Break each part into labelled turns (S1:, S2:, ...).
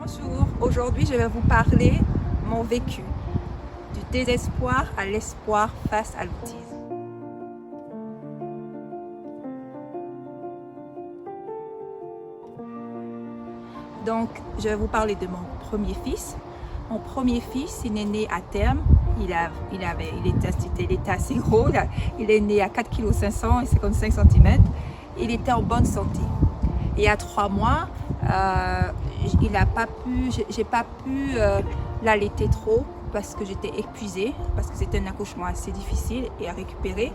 S1: Bonjour, aujourd'hui je vais vous parler mon vécu, du désespoir à l'espoir face à l'autisme. Donc je vais vous parler de mon premier fils. Mon premier fils, il est né à terme, il était assez gros, il est né à 4,5 kg et 55 cm. Il était en bonne santé. Et à 3 mois, j'ai pas pu l'allaiter trop parce que j'étais épuisée, parce que c'était un accouchement assez difficile et à récupérer.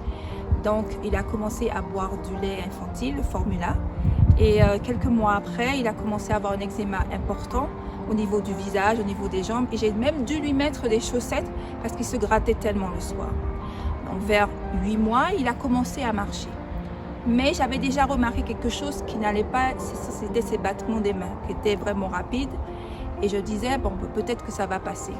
S1: Donc il a commencé à boire du lait infantile, le formula. Et quelques mois après, il a commencé à avoir un eczéma important au niveau du visage, au niveau des jambes. Et j'ai même dû lui mettre des chaussettes parce qu'il se grattait tellement le soir. Donc vers 8 mois, il a commencé à marcher. Mais j'avais déjà remarqué quelque chose qui n'allait pas, c'était ses battements des mains qui étaient vraiment rapides. Et je disais, bon, peut-être que ça va passer.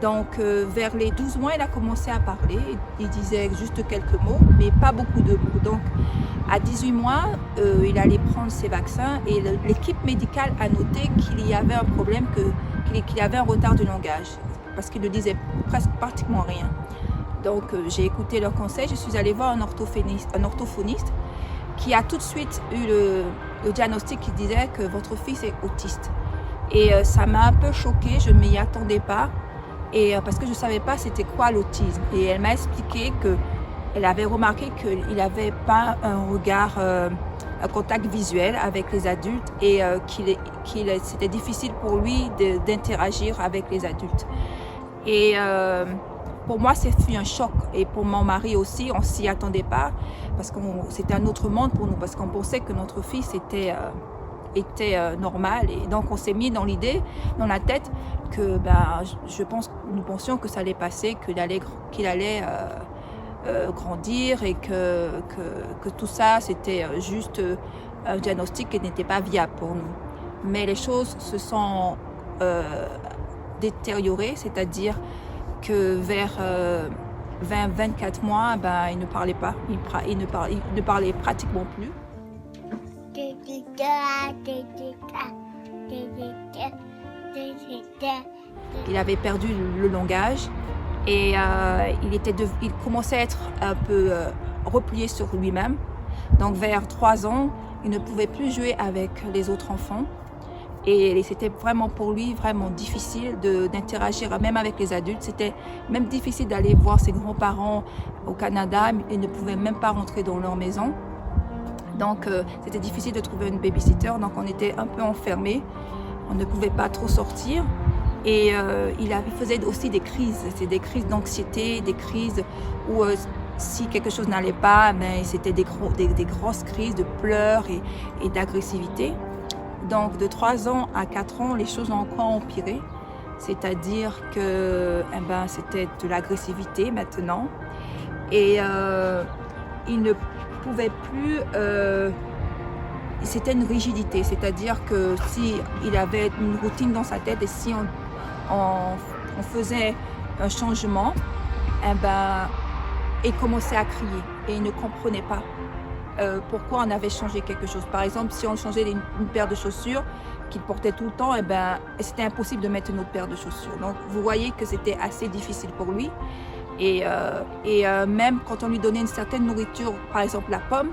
S1: Donc vers les 12 mois, il a commencé à parler. Il disait juste quelques mots, mais pas beaucoup de mots. Donc à 18 mois, il allait prendre ses vaccins et l'équipe médicale a noté qu'il y avait un problème, qu'il avait un retard de langage parce qu'il ne disait pratiquement rien. Donc j'ai écouté leur conseil, je suis allée voir un orthophoniste qui a tout de suite eu le diagnostic qui disait que votre fils est autiste. Et ça m'a un peu choquée, je ne m'y attendais pas, et parce que je ne savais pas c'était quoi l'autisme. Et elle m'a expliqué qu'elle avait remarqué qu'il n'avait pas un regard, un contact visuel avec les adultes et c'était difficile pour lui d'interagir avec les adultes. Et pour moi, c'est un choc et pour mon mari aussi, on s'y attendait pas parce que c'était un autre monde pour nous parce qu'on pensait que notre fils était normal et donc on s'est mis dans l'idée, dans la tête que nous pensions que ça allait passer, qu'il allait grandir et que tout ça c'était juste un diagnostic qui n'était pas viable pour nous. Mais les choses se sont détériorées, c'est-à-dire que vers 20-24 mois, il ne parlait pas, il ne parlait pratiquement plus. Il avait perdu le langage et il commençait à être un peu replié sur lui-même. Donc vers 3 ans, il ne pouvait plus jouer avec les autres enfants. Et c'était vraiment pour lui vraiment difficile d'interagir même avec les adultes. C'était même difficile d'aller voir ses grands-parents au Canada. Ils ne pouvaient même pas rentrer dans leur maison. Donc c'était difficile de trouver une babysitter. Donc on était un peu enfermés. On ne pouvait pas trop sortir. Et il faisait aussi des crises. C'était des crises d'anxiété, des crises où si quelque chose n'allait pas, c'était des grosses crises de pleurs et d'agressivité. Donc de 3 ans à 4 ans, les choses ont encore empiré. C'est-à-dire que c'était de l'agressivité maintenant. Et il ne pouvait plus... c'était une rigidité. C'est-à-dire que s'il avait une routine dans sa tête et si on faisait un changement, il commençait à crier et il ne comprenait pas. Pourquoi on avait changé quelque chose. Par exemple, si on changeait une paire de chaussures qu'il portait tout le temps, c'était impossible de mettre une autre paire de chaussures. Donc, vous voyez que c'était assez difficile pour lui. Et même quand on lui donnait une certaine nourriture, par exemple la pomme,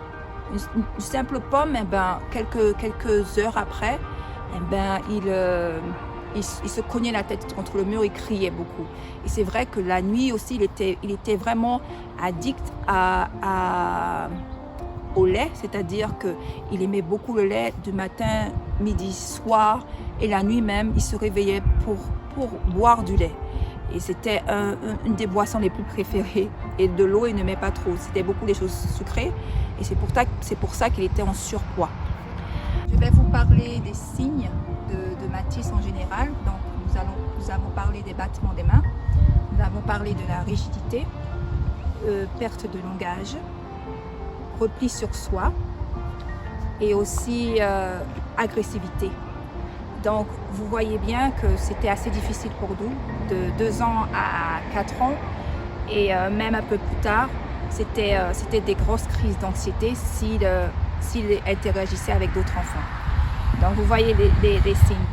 S1: une simple pomme, quelques heures après, il se cognait la tête contre le mur, il criait beaucoup. Et c'est vrai que la nuit aussi, il était vraiment addict au lait, c'est-à-dire qu'il aimait beaucoup le lait du matin, midi, soir et la nuit même, il se réveillait pour boire du lait. Et c'était une des boissons les plus préférées. Et de l'eau, il n'aimait pas trop. C'était beaucoup des choses sucrées et c'est pour ça qu'il était en surpoids. Je vais vous parler des signes de Mathis en général. Donc nous avons parlé des battements des mains, nous avons parlé de la rigidité, perte de langage, repli sur soi et aussi agressivité. Donc vous voyez bien que c'était assez difficile pour nous de 2 ans à 4 ans et même un peu plus tard c'était des grosses crises d'anxiété s'il interagissait avec d'autres enfants. Donc vous voyez les signes.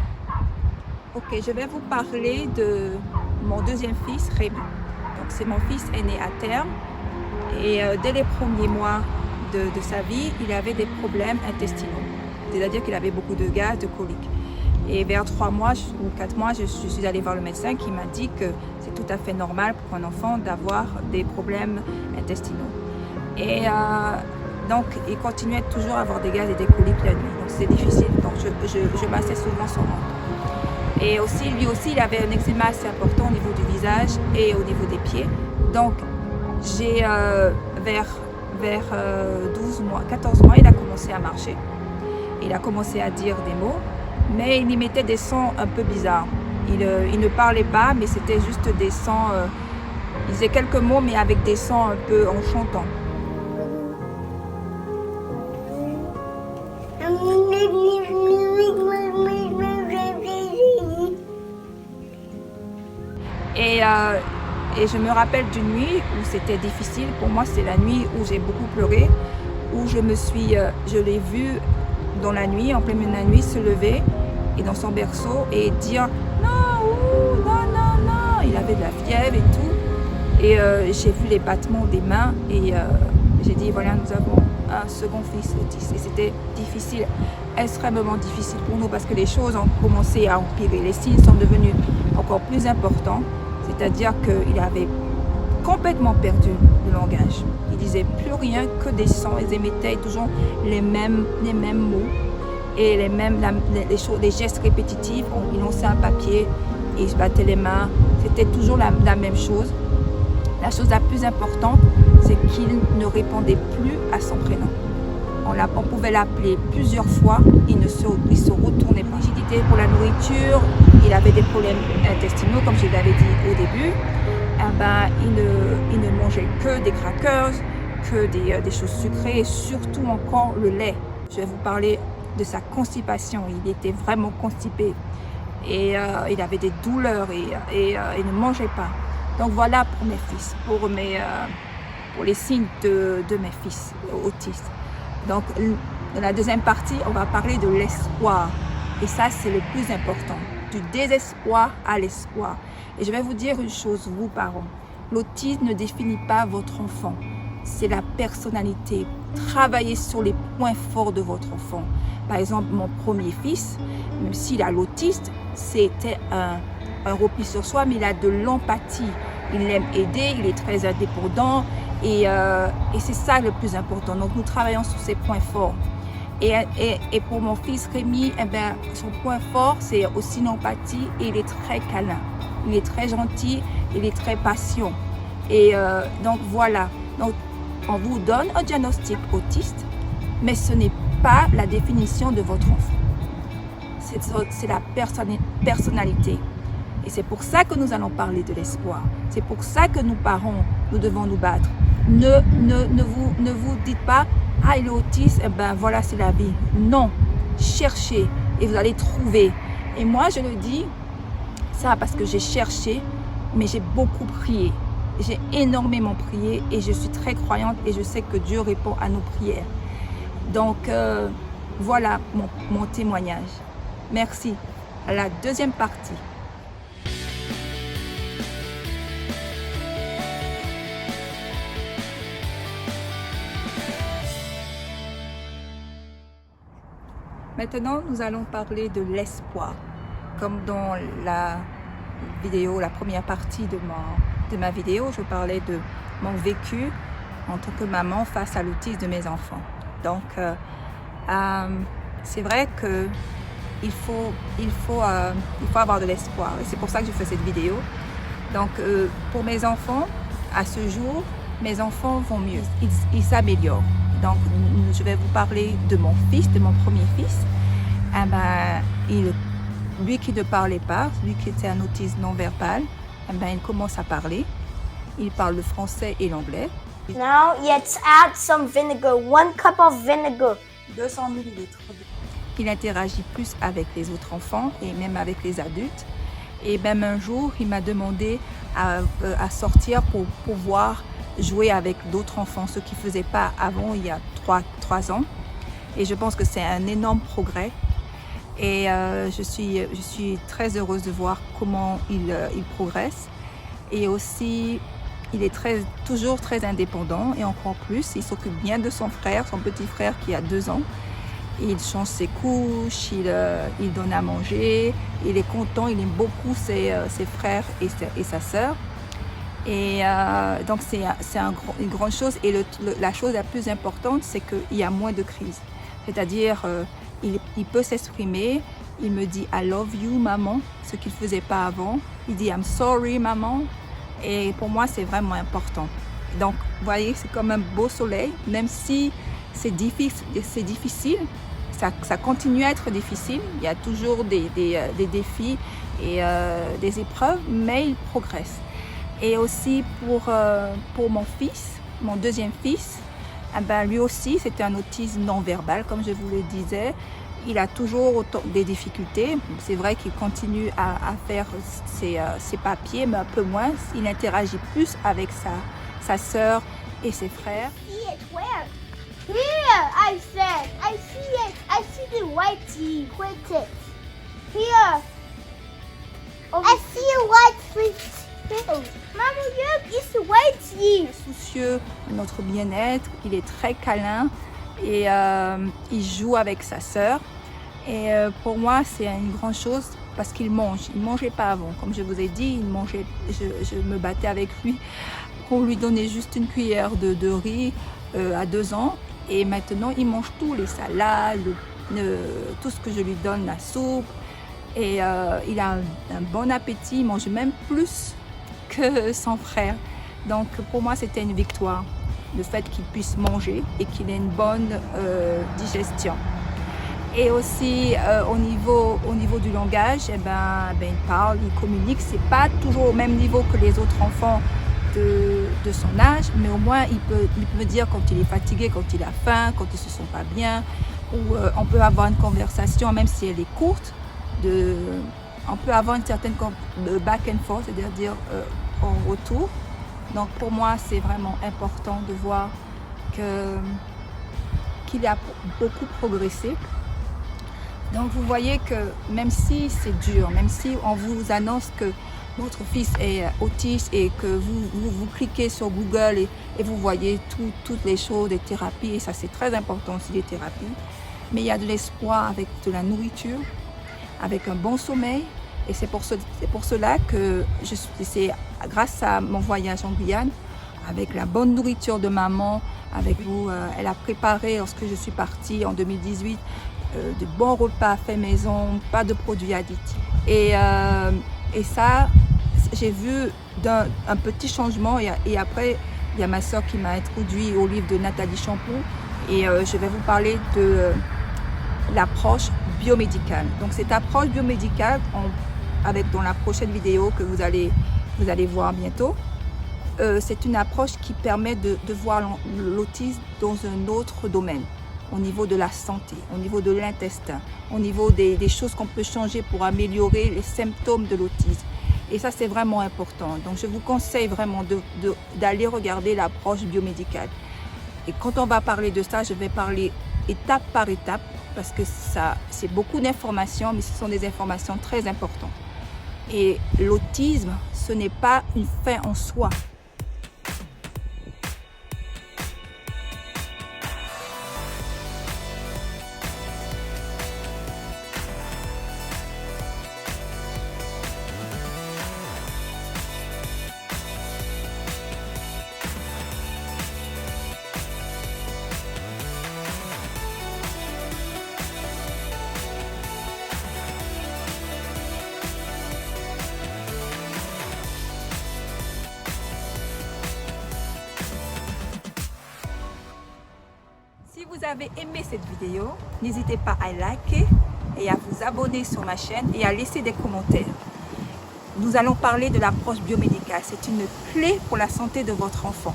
S1: Ok, je vais vous parler de mon deuxième fils, Rémi. Donc c'est mon fils aîné à terme et dès les premiers mois de sa vie, il avait des problèmes intestinaux. C'est-à-dire qu'il avait beaucoup de gaz, de coliques. Et vers 3 mois ou 4 mois, je suis allée voir le médecin qui m'a dit que c'est tout à fait normal pour un enfant d'avoir des problèmes intestinaux. Et donc, il continuait toujours à avoir des gaz et des coliques la nuit. Donc, c'est difficile. Donc, je massais souvent son ventre. Et aussi, lui aussi, il avait un eczéma assez important au niveau du visage et au niveau des pieds. Donc, j'ai vers 12 mois, 14 mois, il a commencé à marcher. Il a commencé à dire des mots, mais il émettait des sons un peu bizarres. Il ne parlait pas, mais c'était juste des sons. Il disait quelques mots, mais avec des sons un peu en chantant. Et je me rappelle d'une nuit où c'était difficile. Pour moi, c'est la nuit où j'ai beaucoup pleuré, où je l'ai vu dans la nuit, en pleine nuit, se lever et dans son berceau et dire non, non, non, non. Il avait de la fièvre et tout. Et j'ai vu les battements des mains et j'ai dit voilà, nous avons un second fils autiste. Et c'était difficile, extrêmement difficile pour nous parce que les choses ont commencé à empirer. Les signes sont devenus encore plus importants. C'est-à-dire qu'il avait complètement perdu le langage. Il disait plus rien que des sons. Ils émettaient toujours les mêmes mots et les gestes répétitifs. Il lançait un papier et il se battait les mains. C'était toujours la même chose. La chose la plus importante, c'est qu'il ne répondait plus à son prénom. On pouvait l'appeler plusieurs fois, il se retournait pas. Rigidité pour la nourriture, il avait des problèmes intestinaux, comme je l'avais dit au début. Il ne mangeait que des crackers, que des choses sucrées et surtout encore le lait. Je vais vous parler de sa constipation. Il était vraiment constipé et il avait des douleurs et il ne mangeait pas. Donc voilà pour mes fils, pour les signes de mes fils autistes. Donc, dans la deuxième partie, on va parler de l'espoir. Et ça, c'est le plus important. Du désespoir à l'espoir. Et je vais vous dire une chose, vous parents. L'autisme ne définit pas votre enfant. C'est la personnalité. Travaillez sur les points forts de votre enfant. Par exemple, mon premier fils, même s'il a l'autisme, c'était un repli sur soi, mais il a de l'empathie. Il aime aider, il est très indépendant. Et c'est ça le plus important. Donc, nous travaillons sur ces points forts. Et pour mon fils Rémi, son point fort, c'est aussi l'empathie et il est très câlin. Il est très gentil, il est très patient. Et donc, voilà. Donc, on vous donne un diagnostic autiste, mais ce n'est pas la définition de votre enfant. C'est la personnalité. Et c'est pour ça que nous allons parler de l'espoir. C'est pour ça que nous, parents, nous devons nous battre. Ne vous dites pas « Ah, il est autiste, voilà, c'est la vie ». Non, cherchez et vous allez trouver. Et moi, je le dis, ça parce que j'ai cherché, mais j'ai beaucoup prié. J'ai énormément prié et je suis très croyante et je sais que Dieu répond à nos prières. Donc, voilà mon témoignage. Merci. À la deuxième partie. Maintenant, nous allons parler de l'espoir. Comme dans la vidéo, la première partie de ma vidéo, je parlais de mon vécu en tant que maman face à l'autisme de mes enfants. Donc, c'est vrai qu'il faut avoir de l'espoir. Et c'est pour ça que je fais cette vidéo. Donc, pour mes enfants, à ce jour, mes enfants vont mieux. Ils s'améliorent. Donc, je vais vous parler de mon fils, de mon premier fils. Lui qui ne parlait pas, lui qui était un autiste non-verbal, il commence à parler. Il parle le français et l'anglais.
S2: Now, let's add some vinegar. 1 cup of vinegar.
S1: 200 ml. Il interagit plus avec les autres enfants et même avec les adultes. Et même un jour, il m'a demandé à sortir pour pouvoir jouer avec d'autres enfants, ce qu'il ne faisait pas avant, il y a 3 ans. Et je pense que c'est un énorme progrès. Et je suis très heureuse de voir comment il progresse. Et aussi, il est toujours très indépendant et encore plus, il s'occupe bien de son frère, son petit frère qui a 2 ans. Il change ses couches, il donne à manger, il est content, il aime beaucoup ses frères et sa sœur. Et donc c'est une grande chose. Et la chose la plus importante, c'est qu'il y a moins de crises. C'est-à-dire, il peut s'exprimer, il me dit « I love you, maman », ce qu'il ne faisait pas avant. Il dit « I'm sorry, maman ». Et pour moi, c'est vraiment important. Donc, vous voyez, c'est comme un beau soleil, même si c'est difficile, ça continue à être difficile. Il y a toujours des défis et des épreuves, mais il progresse. Et aussi pour mon fils, mon deuxième fils, eh ben, lui aussi, c'était un autisme non-verbal, comme je vous le disais. Il a toujours des difficultés. C'est vrai qu'il continue à faire ses papiers, mais un peu moins. Il interagit plus avec sa sœur et ses frères.
S2: See it where? Here, I said. I see it. I see the white T. Where's it? Here. I see a white fish. Mama, look, it's white T.
S1: Soucieux de notre bien-être, il est très câlin et il joue avec sa sœur. Et pour moi, c'est une grande chose parce qu'il mange. Il ne mangeait pas avant. Comme je vous ai dit, il mangeait, je me battais avec lui pour lui donner juste une cuillère de riz à 2 ans. Et maintenant, il mange tout, les salades, tout ce que je lui donne, la soupe. Et il a un bon appétit, il mange même plus que son frère. Donc pour moi, c'était une victoire, le fait qu'il puisse manger et qu'il ait une bonne digestion. Et aussi au niveau du langage, eh ben, il parle, il communique. C'est pas toujours au même niveau que les autres enfants de son âge, mais au moins il peut me dire quand il est fatigué, quand il a faim, quand il se sent pas bien, ou on peut avoir une conversation, même si elle est courte, on peut avoir une certaine back and forth, c'est-à-dire en retour. Donc pour moi, c'est vraiment important de voir qu'il a beaucoup progressé. Donc vous voyez que même si c'est dur, même si on vous annonce que votre fils est autiste et que vous cliquez sur Google et vous voyez toutes les choses, des thérapies, et ça c'est très important aussi, les thérapies, mais il y a de l'espoir avec de la nourriture, avec un bon sommeil. Et c'est pour cela que c'est grâce à mon voyage en Guyane, avec la bonne nourriture de maman, elle a préparé, lorsque je suis partie en 2018, de bons repas faits maison, pas de produits additifs. Et ça, j'ai vu un petit changement. Et après, il y a ma soeur qui m'a introduit au livre de Nathalie Champoux. Et je vais vous parler de l'approche biomédicale. Donc cette approche biomédicale, dans la prochaine vidéo que vous allez voir bientôt, c'est une approche qui permet de voir l'autisme dans un autre domaine, au niveau de la santé, au niveau de l'intestin, au niveau des choses qu'on peut changer pour améliorer les symptômes de l'autisme. Et ça, c'est vraiment important. Donc je vous conseille vraiment d'aller regarder l'approche biomédicale. Et quand on va parler de ça, je vais parler étape par étape, parce que c'est beaucoup d'informations, mais ce sont des informations très importantes. Et l'autisme, ce n'est pas une fin en soi. Si vous avez aimé cette vidéo, n'hésitez pas à liker et à vous abonner sur ma chaîne et à laisser des commentaires. Nous allons parler de l'approche biomédicale. C'est une clé pour la santé de votre enfant.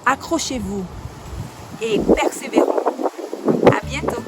S1: Accrochez-vous et persévérons. À bientôt.